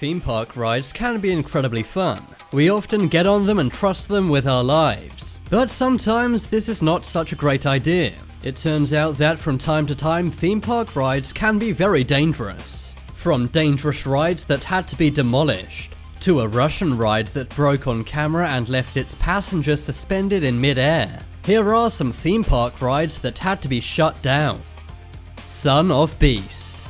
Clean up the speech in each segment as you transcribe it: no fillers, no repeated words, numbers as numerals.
Theme park rides can be incredibly fun. We often get on them and trust them with our lives. But sometimes this is not such a great idea. It turns out that from time to time, theme park rides can be very dangerous. From dangerous rides that had to be demolished, to a Russian ride that broke on camera and left its passengers suspended in mid-air. Here are some theme park rides that had to be shut down. Son of Beast.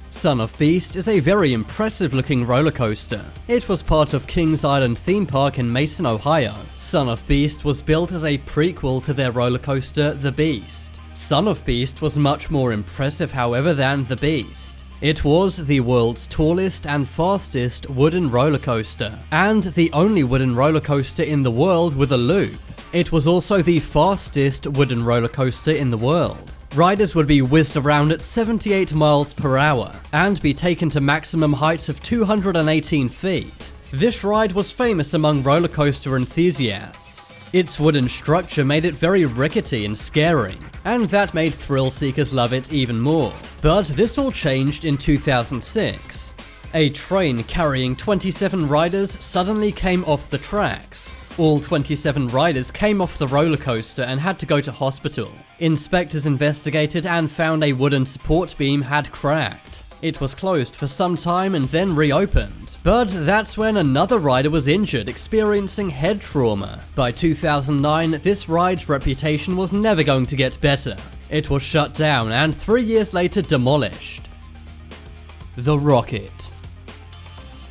Son of Beast is a very impressive looking roller coaster. It was part of Kings Island theme park in Mason, Ohio. Son of Beast was built as a prequel to their roller coaster, The Beast. Son of Beast was much more impressive, however, than The Beast. It was the world's tallest and fastest wooden roller coaster, and the only wooden roller coaster in the world with a loop. It was also the fastest wooden roller coaster in the world. Riders would be whizzed around at 78 miles per hour and be taken to maximum heights of 218 feet. This ride was famous among roller coaster enthusiasts. Its wooden structure made it very rickety and scary, and that made thrill seekers love it even more. But this all changed in 2006. A train carrying 27 riders suddenly came off the tracks. All 27 riders came off the roller coaster and had to go to hospital. Inspectors investigated and found a wooden support beam had cracked. It was closed for some time and then reopened. But that's when another rider was injured, experiencing head trauma. By 2009, this ride's reputation was never going to get better. It was shut down and 3 years later demolished. The Rocket.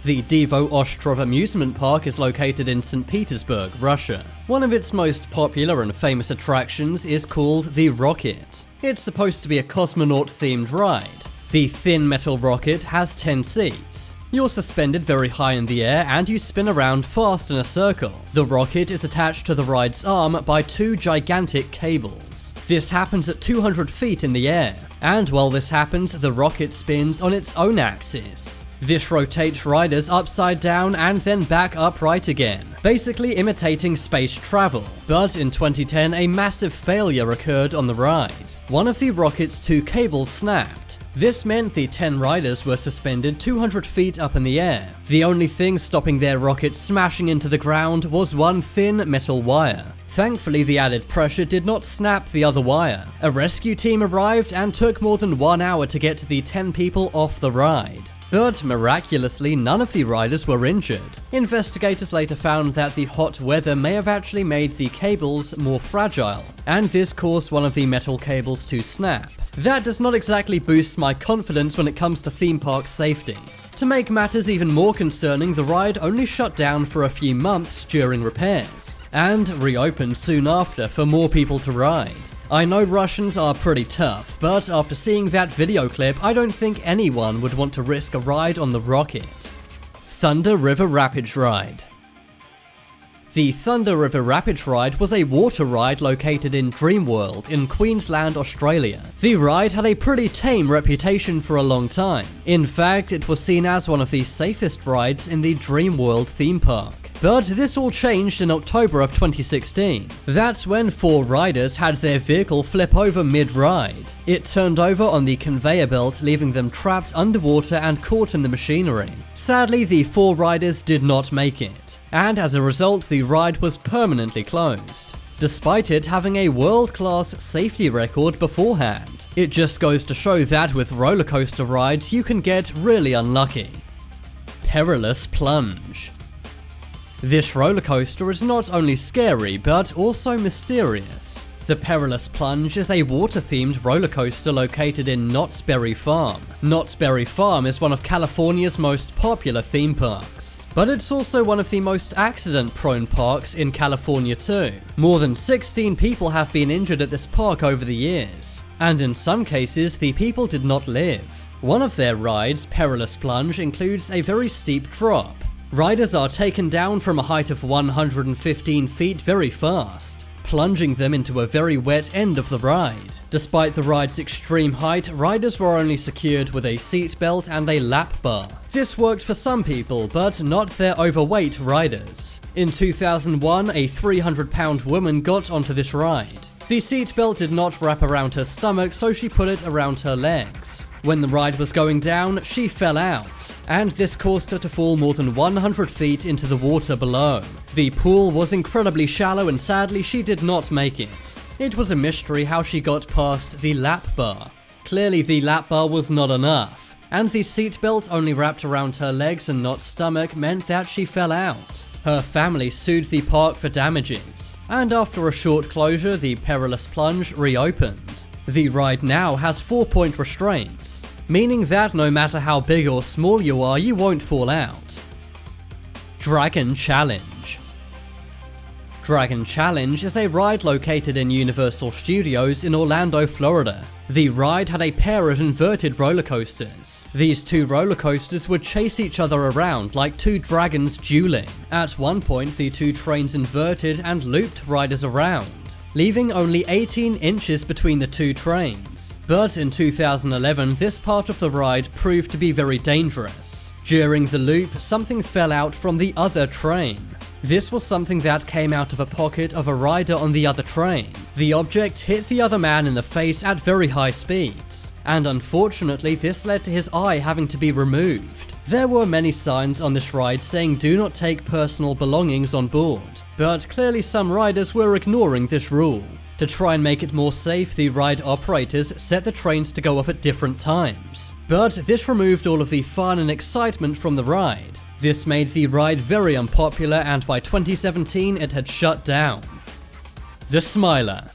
The Divo Ostrov amusement park is located in St. Petersburg, Russia. One of its most popular and famous attractions is called the Rocket. It's supposed to be a cosmonaut-themed ride. The thin metal rocket has 10 seats. You're suspended very high in the air and you spin around fast in a circle. The rocket is attached to the ride's arm by 2 gigantic cables. This happens at 200 feet in the air, and while this happens, the rocket spins on its own axis. This rotates riders upside down and then back upright again, basically imitating space travel. But in 2010, a massive failure occurred on the ride. One of the rocket's 2 cables snapped. This meant the 10 riders were suspended 200 feet up in the air. The only thing stopping their rocket smashing into the ground was one thin metal wire. Thankfully, the added pressure did not snap the other wire. A rescue team arrived and took more than 1 hour to get the 10 people off the ride. But miraculously, none of the riders were injured. Investigators later found that the hot weather may have actually made the cables more fragile, and this caused one of the metal cables to snap. That does not exactly boost my confidence when it comes to theme park safety. To make matters even more concerning, the ride only shut down for a few months during repairs, and reopened soon after for more people to ride. I know Russians are pretty tough, but after seeing that video clip, I don't think anyone would want to risk a ride on the Rocket. Thunder River Rapids Ride. The Thunder River Rapids Ride was a water ride located in Dreamworld in Queensland, Australia. The ride had a pretty tame reputation for a long time. In fact, it was seen as one of the safest rides in the Dreamworld theme park. But this all changed in October of 2016. That's when 4 riders had their vehicle flip over mid-ride. It turned over on the conveyor belt, leaving them trapped underwater and caught in the machinery. Sadly, the 4 riders did not make it, and as a result, the ride was permanently closed, despite it having a world-class safety record beforehand. It just goes to show that with roller coaster rides, you can get really unlucky. Perilous Plunge. This roller coaster is not only scary, but also mysterious. The Perilous Plunge is a water-themed roller coaster located in Knott's Berry Farm. Knott's Berry Farm is one of California's most popular theme parks, but it's also one of the most accident-prone parks in California too. More than 16 people have been injured at this park over the years, and in some cases, the people did not live. One of their rides, Perilous Plunge, includes a very steep drop. Riders are taken down from a height of 115 feet very fast, plunging them into a very wet end of the ride. Despite the ride's extreme height, riders were only secured with a seatbelt and a lap bar. This worked for some people, but not their overweight riders. In 2001, a 300-pound woman got onto this ride. The seatbelt did not wrap around her stomach, so she put it around her legs. When the ride was going down, she fell out, and this caused her to fall more than 100 feet into the water below. The pool was incredibly shallow and sadly she did not make it. It was a mystery how she got past the lap bar. Clearly the lap bar was not enough, and the seatbelt only wrapped around her legs and not stomach meant that she fell out. Her family sued the park for damages, and after a short closure, the PERILOUS plunge reopened. The ride now has 4-point restraints, meaning that no matter how big or small you are, you won't fall out. Dragon Challenge. Dragon Challenge is a ride located in Universal Studios in Orlando, Florida. The ride had a pair of inverted roller coasters. These two roller coasters would chase each other around like two dragons dueling. At one point, the two trains inverted and looped riders around, leaving only 18 inches between the two trains. But in 2011, this part of the ride proved to be very dangerous. During the loop, something fell out from the other train. This was something that came out of a pocket of a rider on the other train. The object hit the other man in the face at very high speeds, and unfortunately this led to his eye having to be removed. There were many signs on this ride saying do not take personal belongings on board, but clearly some riders were ignoring this rule. To try and make it more safe, the ride operators set the trains to go off at different times, but this removed all of the fun and excitement from the ride. This made the ride very unpopular, and by 2017 it had shut down. The Smiler.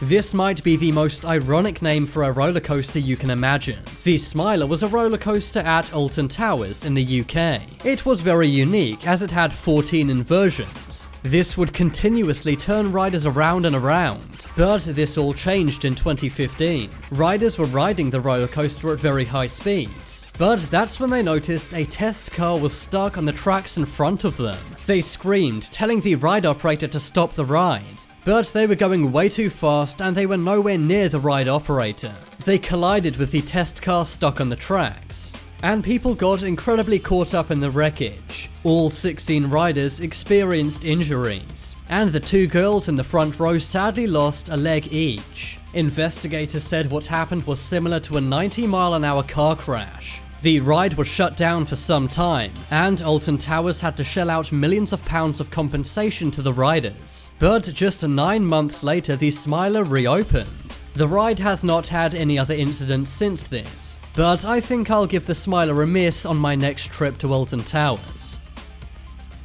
This might be the most ironic name for a roller coaster you can imagine. The Smiler was a roller coaster at Alton Towers in the UK. It was very unique as it had 14 inversions. This would continuously turn riders around and around. But this all changed in 2015. Riders were riding the roller coaster at very high speeds, but that's when they noticed a test car was stuck on the tracks in front of them. They screamed, telling the ride operator to stop the ride, but they were going way too fast and they were nowhere near the ride operator. They collided with the test car stuck on the tracks, and people got incredibly caught up in the wreckage. All 16 riders experienced injuries, and the two girls in the front row sadly lost a leg each. Investigators said what happened was similar to a 90-mile-an-hour car crash. The ride was shut down for some time, and Alton Towers had to shell out millions of pounds of compensation to the riders. But just 9 months later, the Smiler reopened. The ride has not had any other incidents since this, but I think I'll give the Smiler a miss on my next trip to Alton Towers.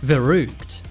Verrückt.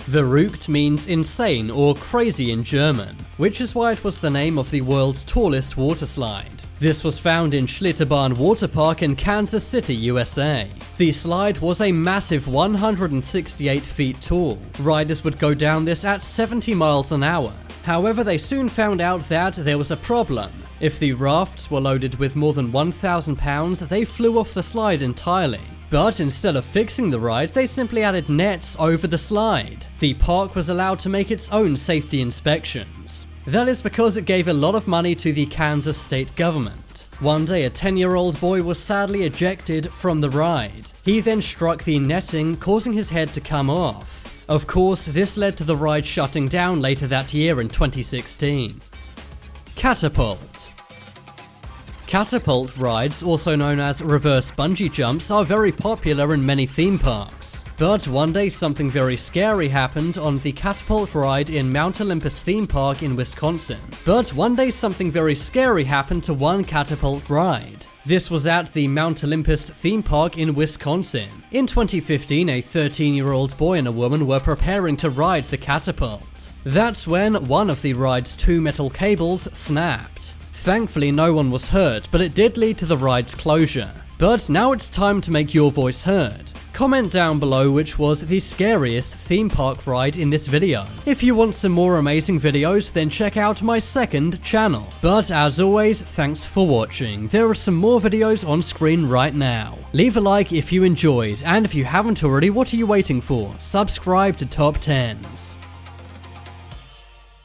Verrückt means insane or crazy in German, which is why it was the name of the world's tallest water slide. This was found in Schlitterbahn Water Park in Kansas City, USA. The slide was a massive 168 feet tall. Riders would go down this at 70 miles an hour. However, they soon found out that there was a problem. If the rafts were loaded with more than 1,000 pounds, they flew off the slide entirely. But instead of fixing the ride, they simply added nets over the slide. The park was allowed to make its own safety inspections. That is because it gave a lot of money to the Kansas state government. One day, a 10-year-old boy was sadly ejected from the ride. He then struck the netting, causing his head to come off. Of course, this led to the ride shutting down later that year in 2016. Catapult. Catapult rides, also known as reverse bungee jumps, are very popular in many theme parks. But one day something very scary happened on the Catapult ride in Mount Olympus theme park in Wisconsin. But one day something very scary happened to one Catapult ride. This was at the Mount Olympus theme park in Wisconsin. In 2015, a 13-year-old boy and a woman were preparing to ride the Catapult. That's when one of the ride's two metal cables snapped. Thankfully, no one was hurt, but it did lead to the ride's closure. But now it's time to make your voice heard. Comment down below which was the scariest theme park ride in this video. If you want some more amazing videos, then check out my second channel. But as always, thanks for watching. There are some more videos on screen right now. Leave a like if you enjoyed, and if you haven't already, what are you waiting for? Subscribe to Top 10s.